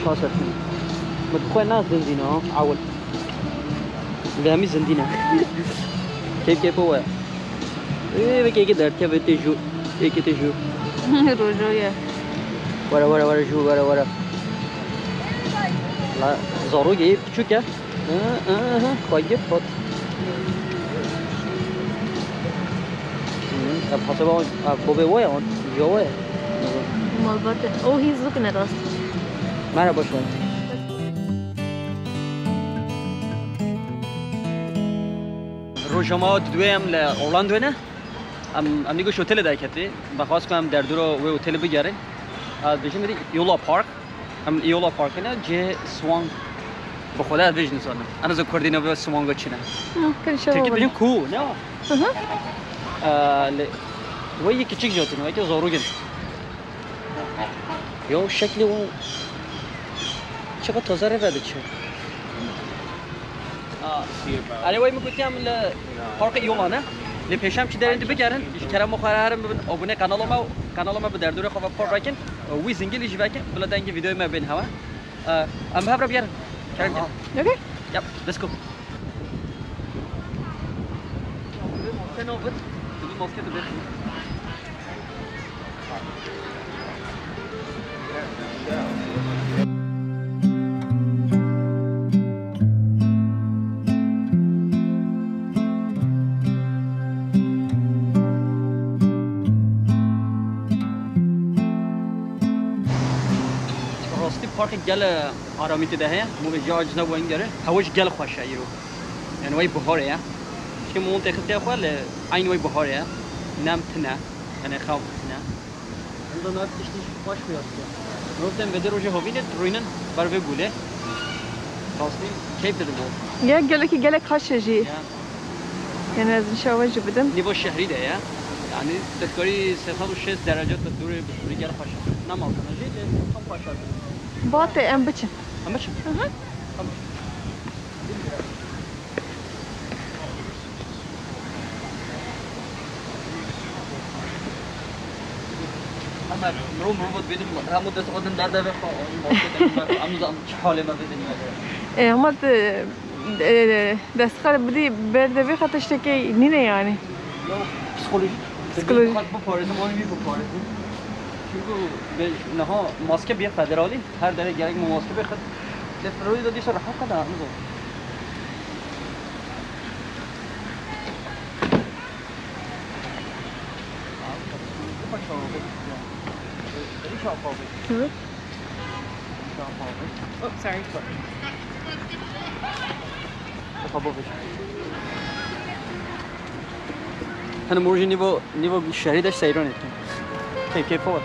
خاصة مدخول ناس زندينة عول لهمي زندينة كيف هو إيه بكي كده تبي تجو إيه كده تجو رجوية ورا جو ورا لا زارو جيب شو كه خايف فات अब हसबा कोबे वो है और जो है Malbate. Oh, he's looking at us. Merhaba şu an. روزما دوام ل اورلاندو نه ام نیگوش هتل دایکتی بخواست کنم در دورو و هتل بگیریم بچه میری یولا پارک ام یولا پارک نه جه سوان به خدا ویژن سانم انا زو کردینو به سوان گچنه Kan şöyle ترکی بیم کو نه Hı. وی küçük جاتون وی که زاروگن یا شکلی اون چقدر تازه رفته چه آره وای میگفتم ل پارک یولانه ل پیشم چی درنده بگیرن کرم مخاررم ببین abone kanalıma bu derdure خو پارک کن وی زنگلی جوه کن بلا دنگ ویدیو ما بین هوا ام هبر بیارن کرم کن Okay. Yep, let's go. Sen over. Du måste det bättre. راستی پارک گل آرامی ده هست مو به جاج نبود گره هواش گل خوشه ایرو یعنی وای بهاره که مو منطقه خال عین وای بهاره نم تنه یعنی خواب نه اون دو تشتی خوش بیاد گفتم بده روزه هوینه روینن بر به گوله راستی کیف داره بود Ya gelek kaşıcı. Yani az şavaş بدم. نیو شهری ده یعنی تذکری 306 درجات دوره به گل خوشه نمال کنه جیده کم خوشه Batı en biçim. Ama şimdi. Hı hı. Tamam. Ama robot benim Ramud da odun nerede ve amza حاله ما بدنی Ama destخال بدی برده بی خطش که نینه yani. Psikoloji. Psikoloji. Bu parazım onu bir bu parazım. Çünkü نها ماسک بیا فدرالی هر دره gerek mu ماسک بخد لفروی دادی سر حق ده امضا Evet. Oh, sorry. أنا موجي نيفو الشهري ده سيران كيف هو؟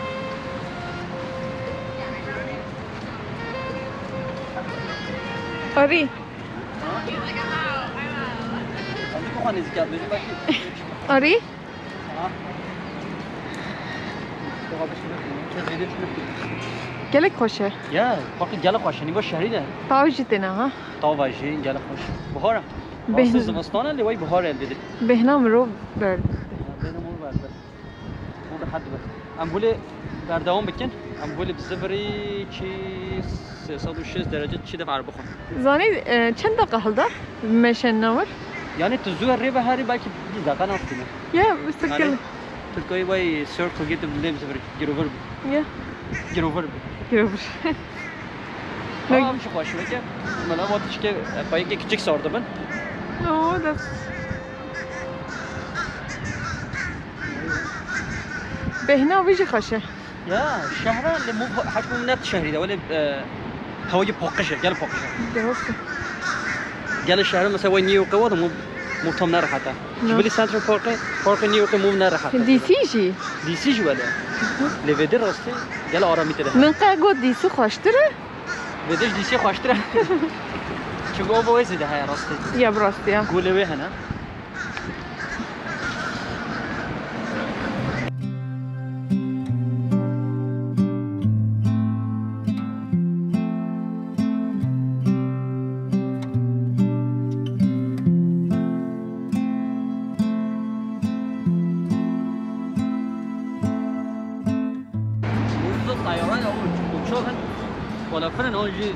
Ari. Ari. Gelek خوشه. يا باقي جالك خوش نيفو الشهري ده تاوجتنا ها. طاوجي جالك خوش بهارة به- أصل زمستانه اللي وي بهارة اللي ده بهنام رو برد. بينهم مو بعد مو حد بس أمبولي بردوام بكن أمبولي بزفري شيء 306 درجة شيء دفع بخون زانی چند دقیقه هل ده مشن نور؟ يعني تزور ريبة هاري باكي دقيقة نافتنا یا مستقل. تلقاي واي سيركل جيت بليم زفري جروفر یا جروفر گروبر. Tamam şu başı veke. Bana vakit ki payı ki küçük sordu ben. اوه ده بهنا ويجي خشه. Ya şehre اللي مو حجم من نفس شهري ده ولا هواجي بوقشة قال بوقشة درسته. قال الشهر مثلا وين نيو قوة مو تام نرى حتى شبلي سنتر بارك نيو مو نرى حتى دي سيجي. دي سي جواله اللي بدر راسته قال آرامي تده من قاعد دي سي خوشتره؟ بدش دي سي خوشتره شو قوة ويزي ده هاي راسته يا براستي يا. قول له هنا طيران او uçuyor falafel onji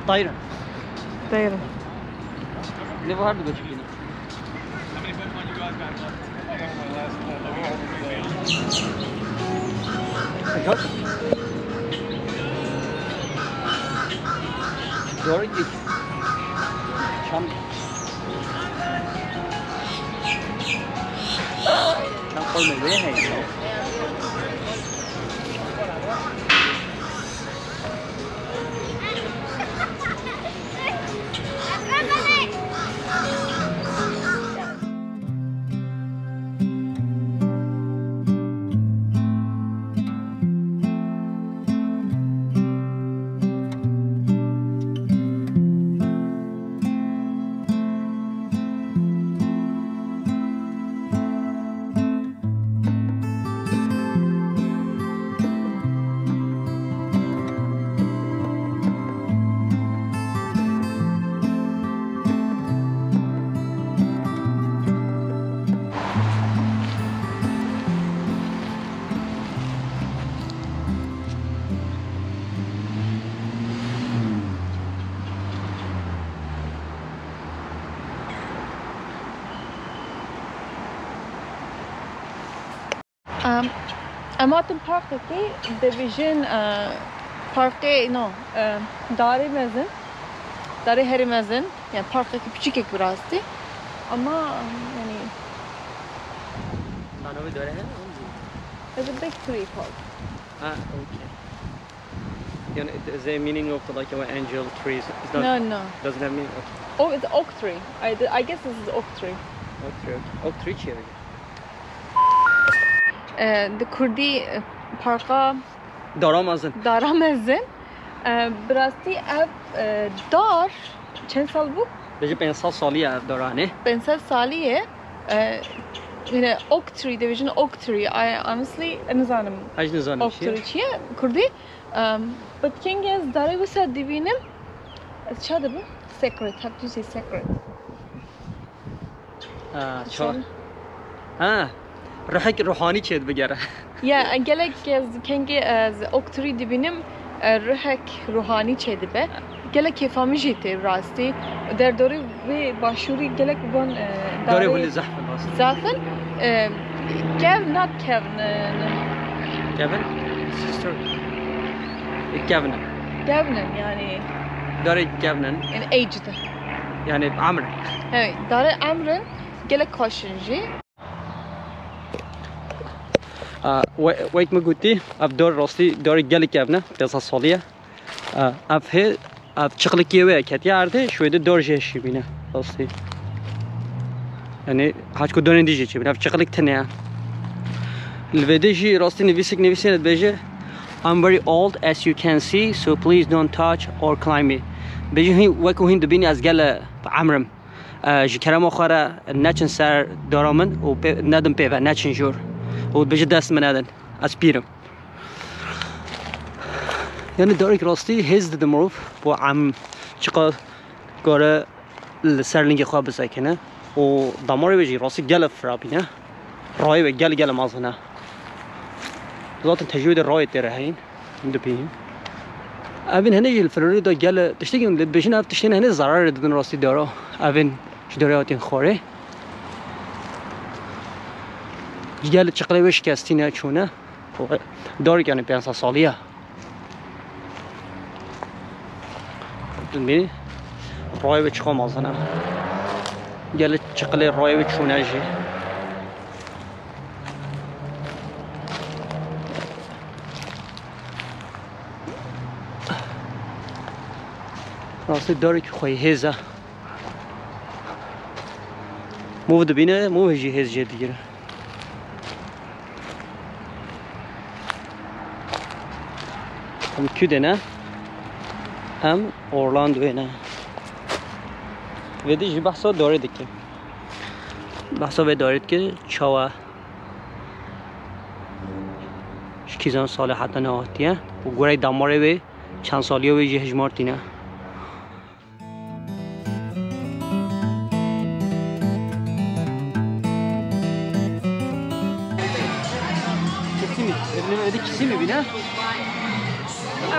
طايرة. Dayırım. Ne var da çıkıyor? Yok. Doğru git. Çam. Çam koyma buraya ne? Amatim Park'taki Division Park'ta no Dari Mezin, Dari Heri Mezin, yani parktaki küçük ek birazdı ama yani Manavi döre he? it's a big tree park. Ah, okay. Yani the meaning of the, like angel trees is not. No. Doesn't have meaning. Oh, it's oak tree. I guess this is oak tree. Oak tree çeviriyor. The Kurdi parka Daramazın. Dara Mezin, birazdı ev dar. Çend sal bu? Bence 50 saliye ev darane. 50 saliye. Yine oak tree division oak tree. I honestly nizanım. Hiç nizanım Oak tree çiye Kurdi. But king is Dara visa divinim. Çadı bu? Sacred. How do you say sacred? Çok. Ha. Ruhani çed bigere. Ya gelek kengi oak tree divinim ruhek ruhani çedi be. Gelek kefami jeti rasti. Der dori ve başuri gelek bon Dori huli zahfen aslında. zaten Kev not Kevin? Sister. Kevin. Kevin yani Dori Kevin. in aged. Yani Amr. Evet, Dara Amr'ın gelek koşunji. وقت ما قلتي أف دور راسلي دور جالي كابنا بيصل صالية أف هي أف شغل كيوه كتير عرضه شوية دور جيش بينا راسلي يعني حاج كدورين ديجي بينا أف شغلك تنيا الفيديو راسلي نفسي بيجي I'm very old as you can see so please don't touch or climb me بيجي هي وكو هين دبيني از جال عمرم جكرم آخره نچن سر دارامن و ندم پیو نچن جور و بجد دست من ندن از پیرم یعنی دارک راستی هز دادم روف با عم چقدر کاره سرلنگ خواب بسکنه و دماری بجی راستی گل فرابینه رای و گل مازنه ذات تجوید رای تره هین دپیم اوین هنه جل فراری دا گل تشتگی لد بجین اف تشتین هنه ضرر دادن راستی دارا اوین داره آتین خوره گل چقدر وش کستینه چونه داری که 500 سالیه ببینی رای و چقدر مازنه گل چقدر رای و چونه جی راستی داری که خوی هزه مو دبینه مو هجی هز جدی دیگه هم کیده نه هم اورلاندو نه و دیگه بحثا داره دیگه بحثا به دارید که چاوا شکیزان سال حتی نهاتیه و گوره دماره به چند سالیه به جه هجمارتینه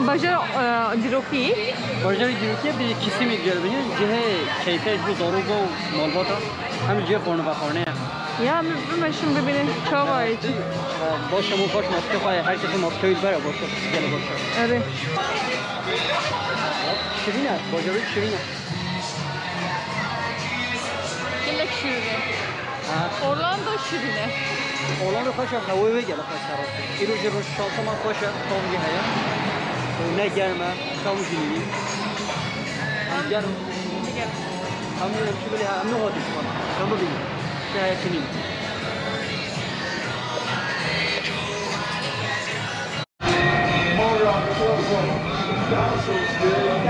Bajar diroki. Bajar diroki bir kisim ediyor beni. Cehe keyfe bu zorugo malbata. Hem cehe kornu bakarne. Ya ben şimdi beni çavayı. Boşa mu boş maske koy. Herkesin maske yüz var ya boşa. Gel boşa. Evet. Şirine. Bajarı şirine. Gelek şirine. Orlando şirine. Orlando koşa havaya gel koşa. İrucu ruş şaltama koşa. Tongi haya. Ne gelme. Kavucuni. Gel. Gel. Hamle şu böyle hamle oldu şu an. Tamam mı? Şey çinin.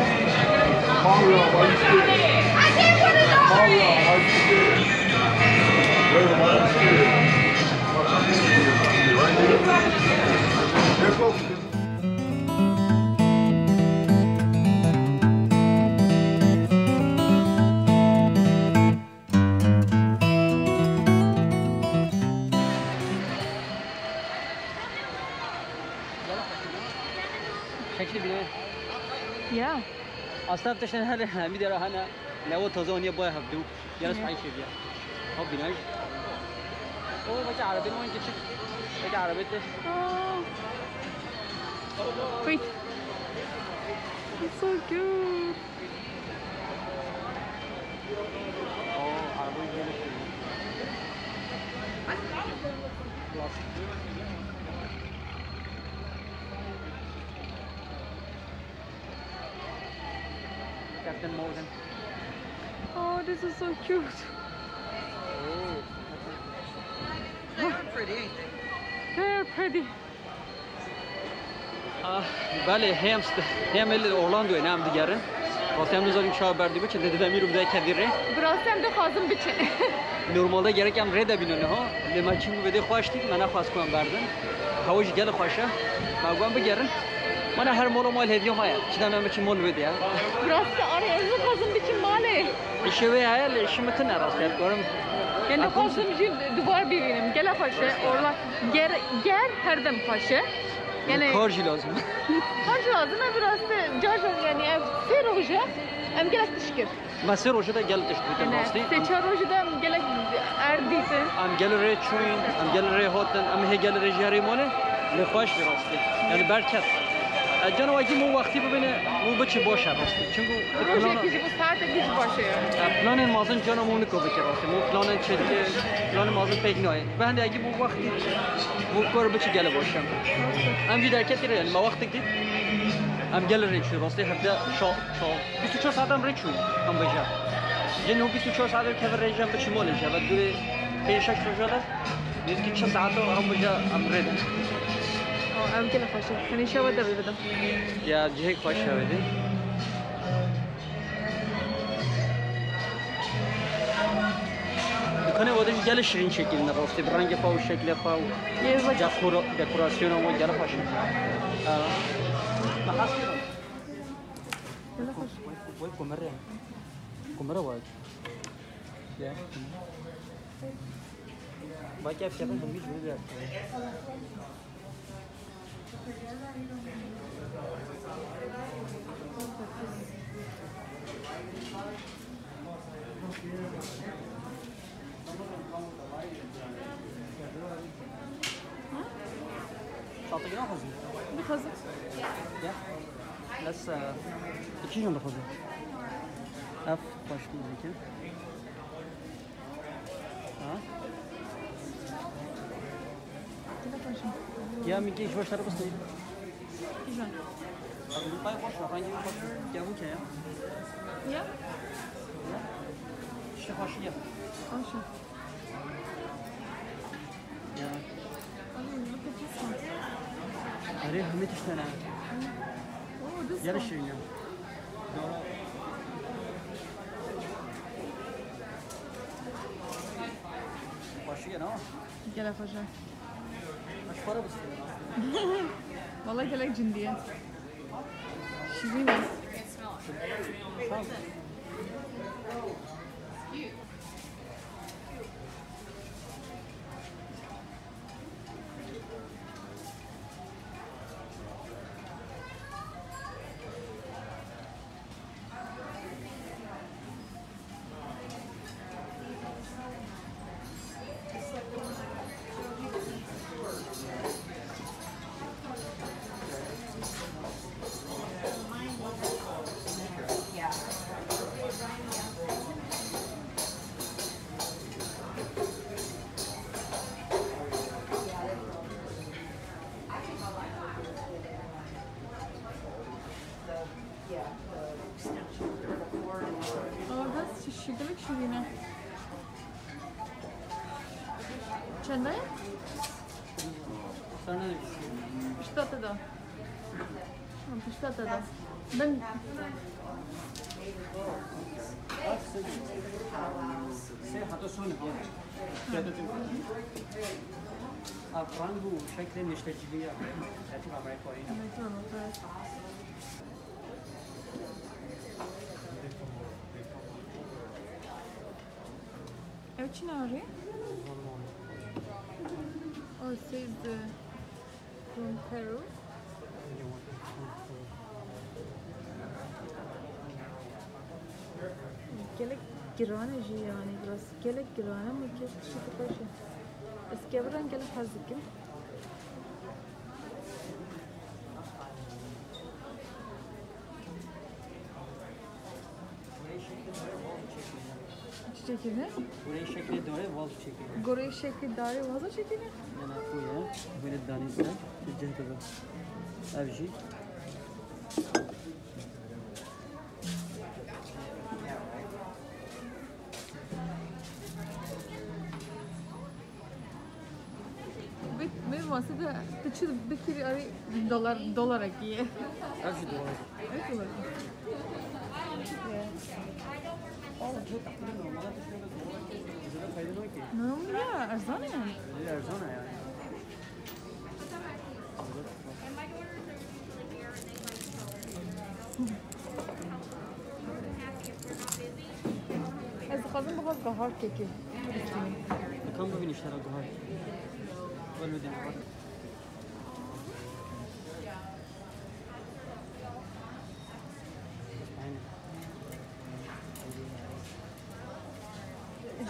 Mario, why you scared? Mario, why you scared? Wait, why you scared? Right here. Here close. شكلي بيه Ya. اصلا تشن هلا ميدي راح انا لو تزون يبغى هبدو جالس معي شيء بيا هو بيناج او بجا عربي وين تشك بجا عربي Wait. It's so cute. او عربي جالس خلاص Captain Morgan. Oh, this is so cute. Oh. They're pretty, ain't they? They're pretty. بله هم اللي اورلاندو نام دیگرن واسه هم نزاریم شاه بردی بچه دیدم میرم ده کدیره Burası hem de kazım biçe. normalde gerek hem rede binone ha lema çingu bede خوش دید من خواست کنم بردن هواش گل خوشه مگم بگیرن من her مول مال هدیه مایا چیدم هم چی مول بده Burası araya kazım biçim mali. işe ve hayal işimi tına rast yapıyorum Yani kazımcı duvar biriyim. Gel paşa. Orla ger her dem paşa. Yani karşı lazım karşı lazım biraz da cacan yani ser hoca. Hem gerek tişkir. Masir hoca da gel tişkir rastı Seçer hoca da gerek erdiyse. am gel re çuyin am gel re hoten am he gel re jari mole le خوش rastı yani berkat Canım ki bu vakti bu beni bu bıçı boş rastı çünkü Proje kişi bu saatte kişi başlıyor. planın mazın canım onu kabul rastı bu planın çeşitli planın mazın pek ne ben de ki bu vakti bu kor bıçı gel boşam am bir derket yani ma vakti git am gel re çu rastı hafta şo 24 saatten re çu am beja yani o 24 saatte kadar rejim bıçı mole java dure peşak şojada bir 2 saat am beja am re Am gel paşa. Hani şava da bildim. Ya cihek baş şavedi. Dükkanı o da gel şirin şeklinde rastı bir rengi pav şekli pav. Yazık. Dekorasyon ama gel paşa. Ma hasbi. Gel paşa. Voy comer. Comer voy. Ya. Bak ya fiyatın bir şey yok. Salta gene hazır. Bir kazım. Ya. Let's iki yılda hazır. Af başlıyor ki. Ha? Gel paşa. Ya mi geç başları bastı. Güzel. Abi bu pay boş ver. Hangi boş ver? Ya bu ki ya. Ya. İşte hoş ya. Paşa. Ya. Arı Hamit işte ne? Oh, this Yarışın ya. Başı ya ne? Gel paşa. Kaç para bu sene? Vallahi gerek cindiye. Şirin. Tamam. das şişirdemek şirine. Çende? Sana Piştate da. Piştate da. Ben سه حتی سون رنگ و شکل نشتجیلی حتی قمره پایین Evet, Çin ağrı. O siz from Peru. Gelek girane ji yani biraz. Gelek girane mi ki şıkı başı. Eskevran gelek hazıkım. Çekini? buraya şekli dاره واز çekiyor. Gore şekli dare vaza çekini? Yani خویه böyle danize جهت به ابجی Benim aslında tıçı bir kere arı dolara giye. ابجی دوره Evet dolar. زیاد فایده نمیکنه Ne ya erzan yani. ارزانه yani Ez dixwazim bixwaz bahar kekê. کم ببین اشتراک های ولو دینا بak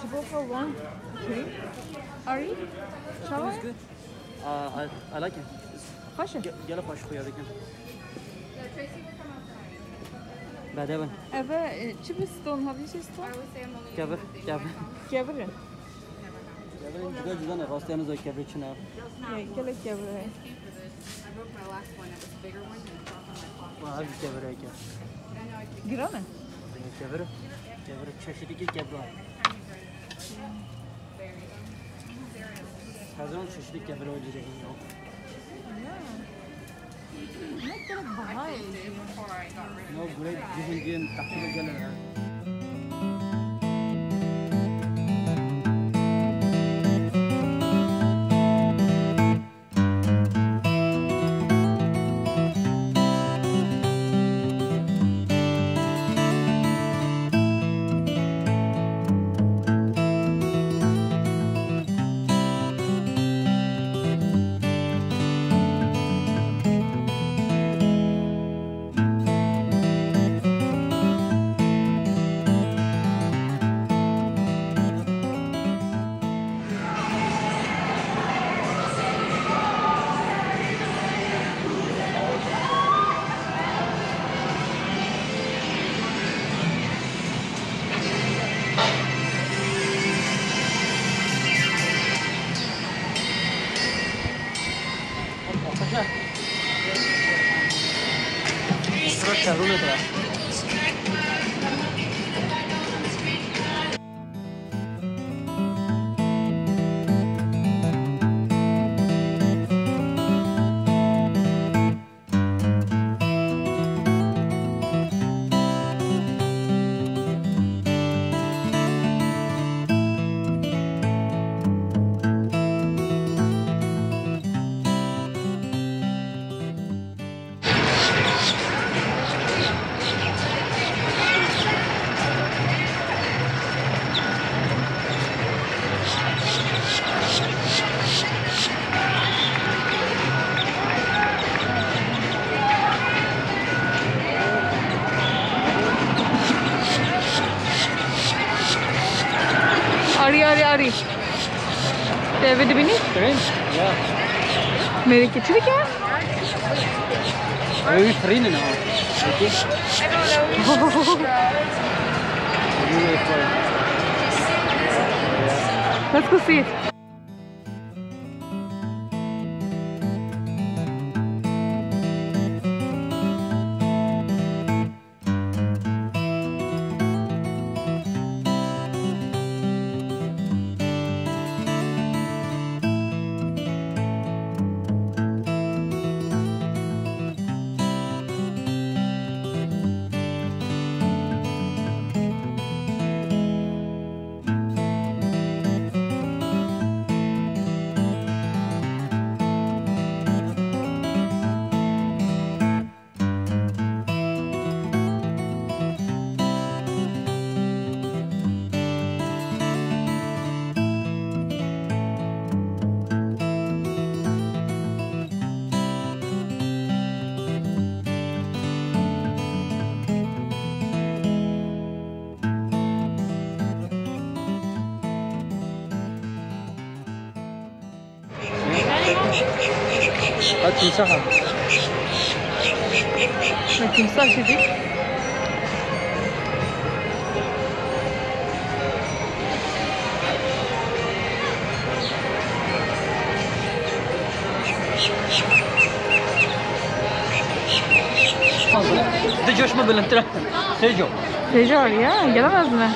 She go for one drink. Ari? Shall I? good I like it Kaşı? gel baş koyalım بعد ben Eve çi biston? Have you siston? kebir Kevirin. kebirin جدا جدا نه راستی هنوز کبر چی نه Gelek kevire. I broke my last one. It was a bigger one. And it's off on my clock. و هر کبر که Girane. کبر چشیدی که کبر هزاران چشیدی کبر ولی رهی Ne gerek bahar? Before I got rid of نه گوره جهنگین تحقیق گله Sıra çarını da. Ari. David bini? Train? Ja. मेरे कितने क्या? Öyle train ne var? Let's go see it. تمساح تمساح شدي دجاج ما بلنتره سيجو Tecrübe ya, gelemez mi?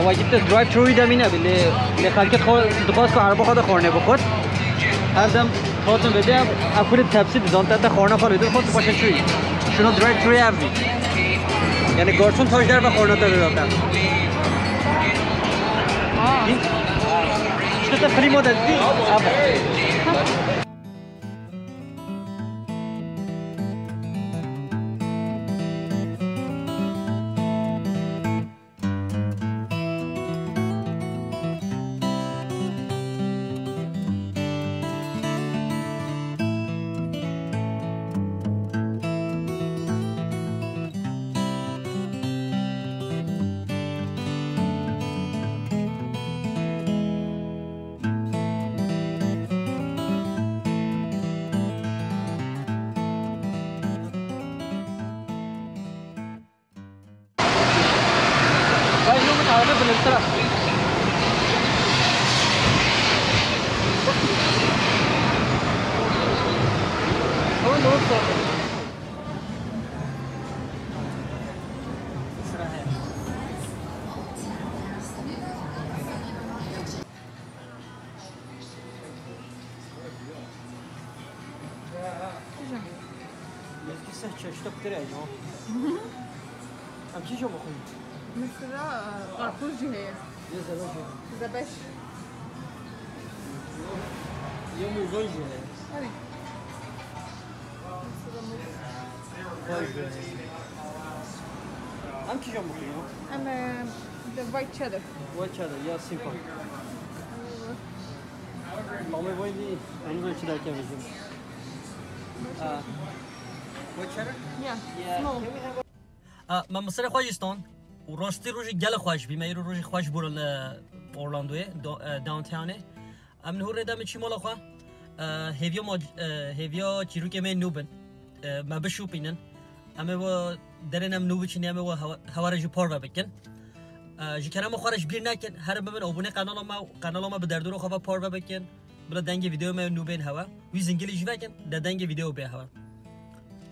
واجبت درايف ثرو ده مینه اللي خلقت دخواست که عربا خود خورنه بخود هر دم خودتون بده اکول تبسید زانت تا خورنه خاله دل خود باشه چوی شنو درايف ثرو افری یعنی گارسون تاج در به خورنه تا دادن شده فری مدت دی مثلا قرقوش هي زبش يوم وزوجه هم چی جا مخوریم؟ اما the white cheddar white cheddar یا simple مامه بایدی اونو چی درکه بزنیم white cheddar؟ yeah small من مصر خواهیستان و راستی روزی گل خواهش بیم ایرو روزی خواهش برل اورلاندوه داونتاونه امن هور ردم چی مالا خواه هیویا چیرو که من نوبن ما بشو پینن اما و درنم نوب چنی اما و هواره جو پار بکن جی کنم خورش بیر نکن هر ببین آبونه قنال ما به دردو رو خواه پار بکن بلا دنگ ویدیو ما نوبین هوا وی زنگلی جو بکن در دنگ ویدیو به هوا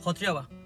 خاطری هوا